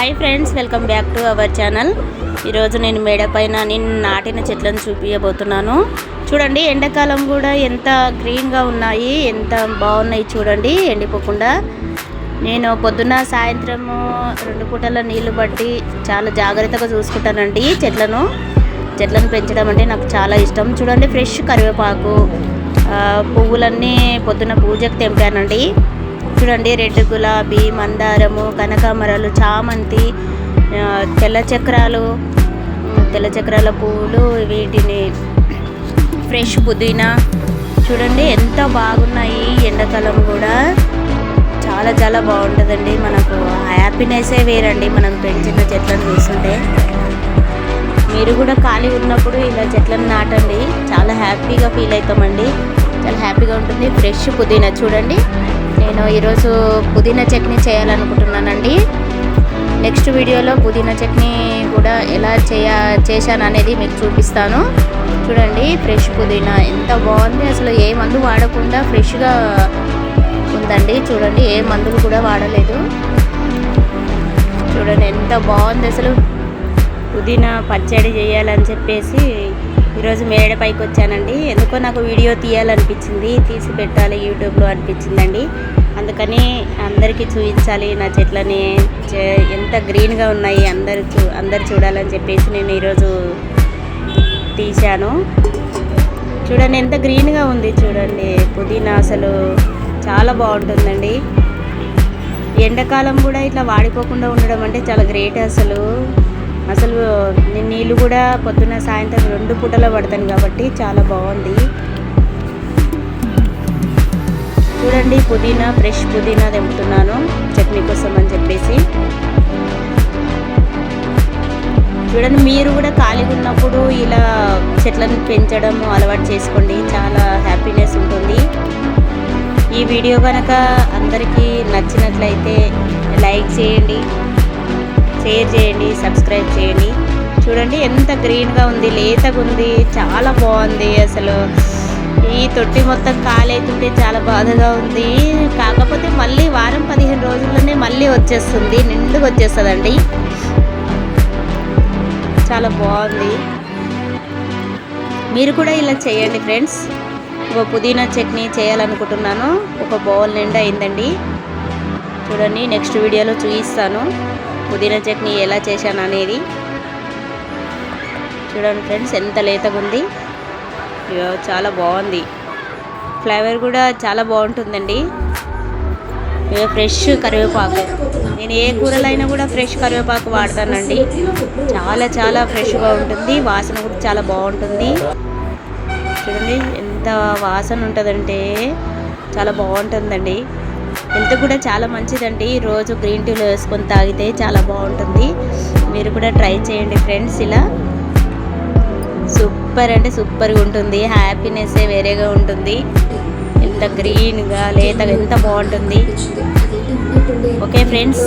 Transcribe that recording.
Hi friends, welcome back to our channel. ఈరోజు నేను మేడ పైన నేను నాటిన చెట్లను చూపించబోతున్నాను. చూడండి, ఎండాకాలం కూడా ఎంత గ్రీన్గా ఉన్నాయి, ఎంత బాగున్నాయి చూడండి, ఎండిపోకుండా. నేను పొద్దున్న సాయంత్రము 2 పూటల నీళ్లు బట్టి చాలా జాగ్రత్తగా చూసుకుంటానండి. చెట్లను పెంచడం అంటే నాకు చాలా ఇష్టం. చూడండి, ఫ్రెష్ కరివేపాకు, పువ్వులన్నీ పొద్దున్న పూజకు తెంపానండి. చూడండి, రెడ్ గులాబీ, మందారము, కనకాంబరాలు, చామంతి, తెల్ల చక్రాల పువ్వులు, వీటిని ఫ్రెష్ పుదీనా. చూడండి ఎంత బాగున్నాయి. ఎండాకాలం కూడా చాలా చాలా బాగుంటుందండి. మనకు హ్యాపీనెస్సే వేరండి మనం పెంచిన చెట్లను చూస్తుంటే. మీరు కూడా ఖాళీ ఉన్నప్పుడు ఇలా చెట్లను నాటండి, చాలా హ్యాపీగా ఫీల్ అవుతామండి. చాలా హ్యాపీగా ఉంటుంది. ఫ్రెష్ పుదీనా చూడండి. నేను ఈరోజు పుదీనా చట్నీ చేయాలనుకుంటున్నానండి. నెక్స్ట్ వీడియోలో పుదీనా చట్నీ కూడా ఎలా చేశాను అనేది మీకు చూపిస్తాను. చూడండి, ఫ్రెష్ పుదీనా ఎంత బాగుంది. అసలు ఏ మందు వాడకుండా ఫ్రెష్గా ఉందండి. చూడండి, ఏ మందులు కూడా వాడలేదు. చూడండి ఎంత బాగుంది. అసలు పుదీనా పచ్చడి చేయాలని చెప్పేసి ఈరోజు మేడ పైకి వచ్చానండి. ఎందుకో నాకు వీడియో తీయాలనిపించింది, తీసి పెట్టాలి యూట్యూబ్లో అనిపించిందండి. అందుకని అందరికీ చూపించాలి నా చెట్లని, ఎంత గ్రీన్గా ఉన్నాయి, అందరు చూడాలని చెప్పేసి నేను ఈరోజు తీశాను. చూడండి ఎంత గ్రీన్గా ఉంది. చూడండి పుదీనా అసలు చాలా బాగుంటుందండి. ఎండాకాలం కూడా ఇట్లా వాడిపోకుండా ఉండడం అంటే చాలా గ్రేట్. అసలు నేను నీళ్ళు కూడా పొద్దున్న సాయంత్రం 2 పూటలో పడతాను కాబట్టి చాలా బాగుంది. చూడండి, పుదీనా, ఫ్రెష్ పుదీనా తెంపుతున్నాను చట్నీ కోసం అని చెప్పేసి. చూడండి, మీరు కూడా ఖాళీగా ఉన్నప్పుడు ఇలా చెట్లను పెంచడం అలవాటు చేసుకోండి, చాలా హ్యాపీనెస్ ఉంటుంది. ఈ వీడియో కనుక అందరికీ నచ్చినట్లయితే లైక్ చేయండి, షేర్ చేయండి, సబ్స్క్రైబ్ చేయండి. చూడండి ఎంత గ్రీన్గా ఉంది, లేతగా ఉంది, చాలా బాగుంది. అసలు ఈ తొట్టి మొత్తం ఖాళీ అవుతుంటే చాలా బాధగా ఉంది. కాకపోతే మళ్ళీ వారం 15 రోజుల్లోనే మళ్ళీ వచ్చేస్తుంది, నిండుగా వచ్చేస్తుందండి. చాలా బాగుంది. మీరు కూడా ఇలా చేయండి ఫ్రెండ్స్. ఒక పుదీనా చట్నీ చేయాలనుకుంటున్నాను. ఒక బౌల్ నిండా అయిందండి. చూడండి, నెక్స్ట్ వీడియోలో చూపిస్తాను పుదీనా చట్నీ ఎలా చేశాను అనేది. చూడండి ఫ్రెండ్స్, ఎంత లేతగా ఉంది, చాలా బాగుంది. ఫ్లేవర్ కూడా చాలా బాగుంటుందండి. ఫ్రెష్ కరివేపాకు, నేను ఏ కూరలైనా కూడా ఫ్రెష్ కరివేపాకు వాడతానండి. చాలా చాలా ఫ్రెష్గా ఉంటుంది, వాసన కూడా చాలా బాగుంటుంది. చూడండి ఎంత వాసన ఉంటుందంటే చాలా బాగుంటుందండి. హెల్త్ కూడా చాలా మంచిదండి. రోజు గ్రీన్ టీలో వేసుకొని తాగితే చాలా బాగుంటుంది. మీరు కూడా ట్రై చేయండి ఫ్రెండ్స్. ఇలా సూపర్ అంటే సూపర్గా ఉంటుంది. హ్యాపీనెస్సే వేరేగా ఉంటుంది. ఎంత గ్రీన్గా లేతగా ఎంత బాగుంటుంది. Okay friends.